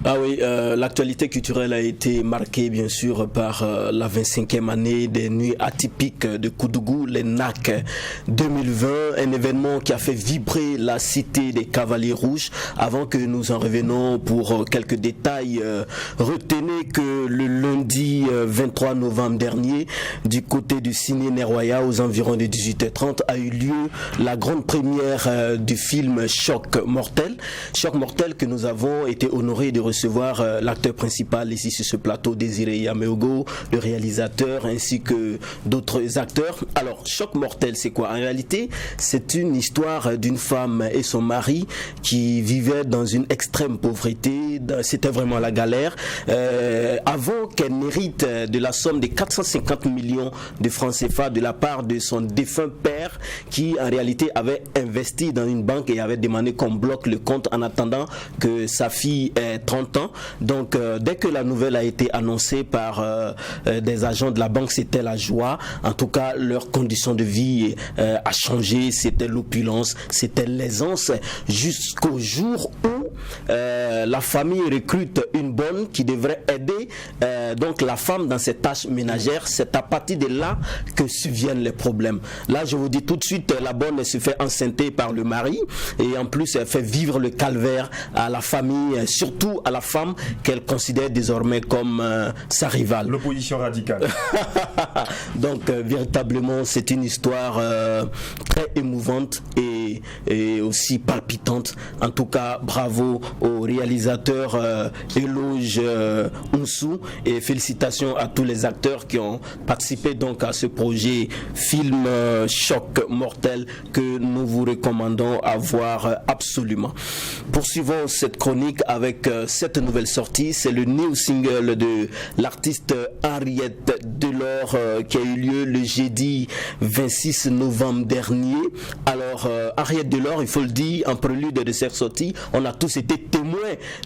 Ah oui, l'actualité culturelle a été marquée bien sûr par la 25e année des nuits atypiques de Koudougou, les NAC 2020, un événement qui a fait vibrer la cité des Cavaliers Rouges. Avant que nous en revenons pour quelques détails, retenez que le lundi 23 novembre dernier, du côté du Ciné Neroya, aux environs de 18h30, a eu lieu la grande première du film Choc Mortel. Choc Mortel que nous avons été honorés de recevoir l'acteur principal ici sur ce plateau, Désiré Yameogo, le réalisateur ainsi que d'autres acteurs. Alors, Choc Mortel, c'est quoi? En réalité, c'est une histoire d'une femme et son mari qui vivaient dans une extrême pauvreté. C'était vraiment la galère. Avant qu'elle n'hérite de la somme de 450 millions de francs CFA de la part de son défunt père qui, en réalité, avait investi dans une banque et avait demandé qu'on bloque le compte en attendant que sa fille ait 30 ans. Donc dès que la nouvelle a été annoncée par des agents de la banque, c'était la joie. En tout cas, leur condition de vie a changé. C'était l'opulence, c'était l'aisance, jusqu'au jour où la famille recrute une bonne qui devrait aider donc la femme dans ses tâches ménagères. C'est à partir de là que surviennent les problèmes. Là, je vous dis tout de suite, la bonne se fait enceinter par le mari et en plus elle fait vivre le calvaire à la famille, surtout à la femme qu'elle considère désormais comme sa rivale. L'opposition radicale. Donc véritablement c'est une histoire très émouvante et aussi palpitante. En tout cas, bravo au réalisateur Éloge Ounsou et félicitations à tous les acteurs qui ont participé donc à ce projet film Choc Mortel que nous vous recommandons à voir absolument. Poursuivons cette chronique avec cette nouvelle sortie, c'est le new single de l'artiste Henriette Delors qui a eu lieu le jeudi 26 novembre dernier. Alors Henriette Delors, il faut le dire, en prélude de cette sortie, on a tous été témoins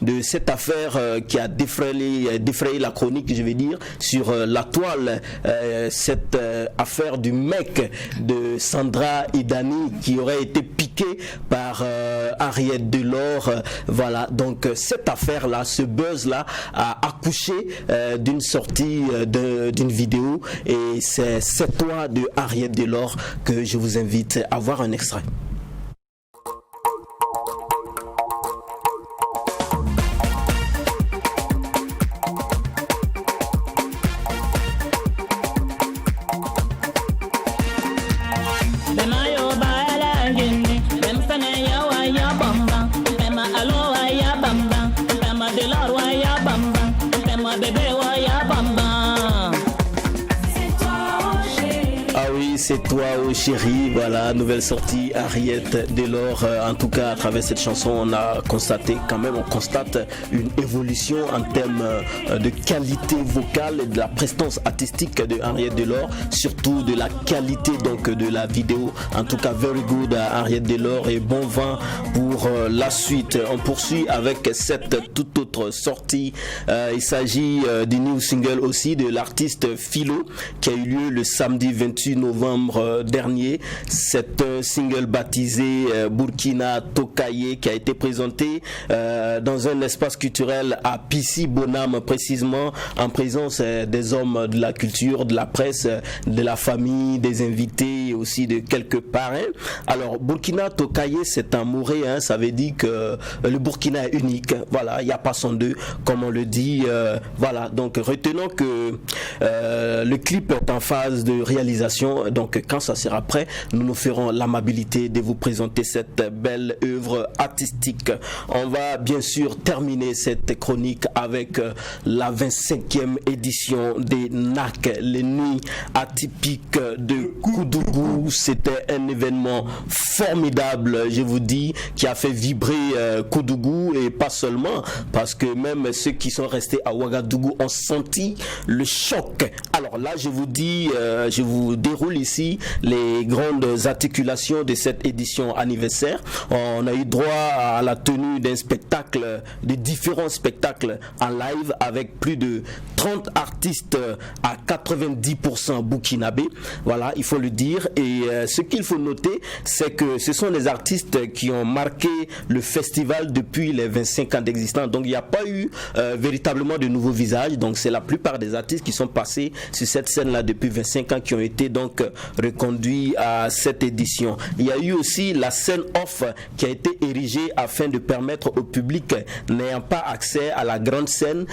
de cette affaire qui a défrayé la chronique, je vais dire, sur la toile, cette affaire du mec de Sandra Idani qui aurait été piqué par Henriette Delors. Voilà, donc cette affaire-là, ce buzz-là a accouché d'une sortie d'une vidéo et c'est cette toile de Henriette Delors que je vous invite à voir un extrait. C'est toi, oh chérie, voilà, nouvelle sortie, Henriette Delors. En tout cas, à travers cette chanson, on a constaté, quand même, on constate une évolution en termes de qualité vocale et de la prestance artistique de Henriette Delors, surtout de la qualité donc de la vidéo. En tout cas, very good à Henriette Delors et bon vent pour la suite. On poursuit avec cette toute autre sortie. Il s'agit du new single aussi de l'artiste Philo qui a eu lieu le samedi 28 novembre dernier. C'est un single baptisé Burkina Tokaye qui a été présenté dans un espace culturel à Pissi Bonam, précisément en présence des hommes de la culture, de la presse, de la famille, des invités et aussi de quelques parrains. Alors Burkina Tokaye, c'est un moré, hein, ça veut dire que le Burkina est unique. Voilà, il n'y a pas son deux, comme on le dit. Voilà, donc retenons que le clip est en phase de réalisation. Donc quand ça sera prêt, nous nous ferons l'amabilité de vous présenter cette belle œuvre artistique. On va bien sûr terminer cette chronique avec la 25e édition des NAC, les nuits atypiques de Koudougou. C'était un événement formidable, je vous dis, qui a fait vibrer Koudougou et pas seulement, parce que même ceux qui sont restés à Ouagadougou ont senti le choc. Alors Alors là, je vous dis, je vous déroule ici les grandes articulations de cette édition anniversaire. On a eu droit à la tenue d'un spectacle, de différents spectacles en live avec plus de 30 artistes à 90% burkinabés. Voilà, il faut le dire. Et ce qu'il faut noter, c'est que ce sont les artistes qui ont marqué le festival depuis les 25 ans d'existence. Donc il n'y a pas eu véritablement de nouveaux visages. Donc c'est la plupart des artistes qui sont passés sur cette scène-là depuis 25 ans qui ont été donc reconduits à cette édition. Il y a eu aussi la scène off qui a été érigée afin de permettre au public n'ayant pas accès à la grande scène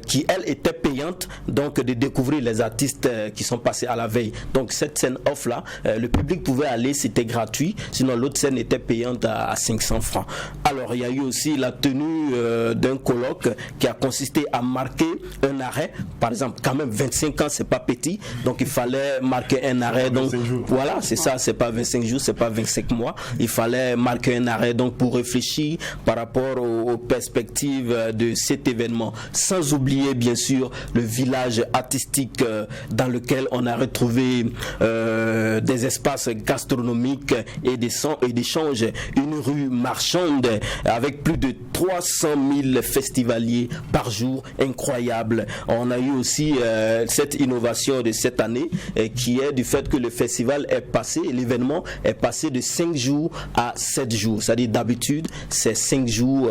qui elle était payante, donc de découvrir les artistes qui sont passés à la veille. Donc cette scène off là, le public pouvait aller, c'était gratuit, sinon l'autre scène était payante à 500 francs. Alors il y a eu aussi la tenue d'un colloque qui a consisté à marquer un arrêt. Par exemple, quand même 25 ans c'est pas petit, donc il fallait marquer un arrêt. Donc voilà, c'est ça, c'est pas 25 jours, c'est pas 25 mois. Il fallait marquer un arrêt donc pour réfléchir par rapport aux perspectives de cet événement. Sans oublier bien sûr le village artistique dans lequel on a retrouvé des espaces gastronomiques et d'échanges, une rue marchande avec plus de 300 000 festivaliers par jour, incroyable. On a eu aussi cette innovation de cette année qui est du fait que le festival est passé, l'événement est passé de 5 jours à 7 jours. C'est-à-dire d'habitude c'est 5 jours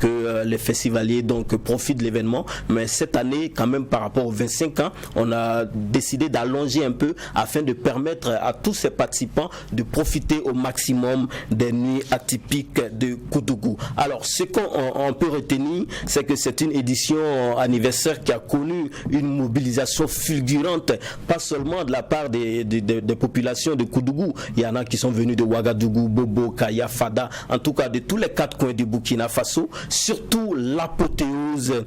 que les festivaliers donc profitent de l'événement, mais cette année quand même par rapport aux 25 ans, on a décidé d'allonger un peu afin de permettre à tous ces participants de profiter au maximum des nuits atypiques de Koudougou. Alors ce qu'on peut retenir, c'est que c'est une édition anniversaire qui a connu une mobilisation fulgurante, pas seulement de la part des populations de Koudougou. Il y en a qui sont venus de Ouagadougou, Bobo, Kaya, Fada, en tout cas de tous les 4 coins du Burkina Faso. Surtout l'apothéose,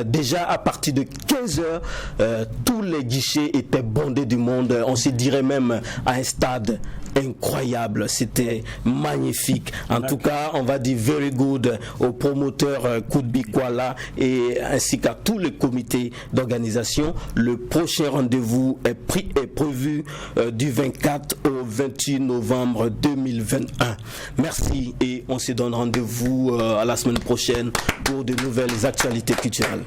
déjà à partir de 15h, tous les guichets étaient bondés du monde. On se dirait même à un stade incroyable, c'était magnifique. En tout cas, on va dire very good aux promoteurs Koudbi Kuala et ainsi qu'à tous les comités d'organisation. Le prochain rendez-vous est prévu du 24 au 28 novembre 2021. Merci et on se donne rendez-vous à la semaine prochaine pour de nouvelles actualités culturelles.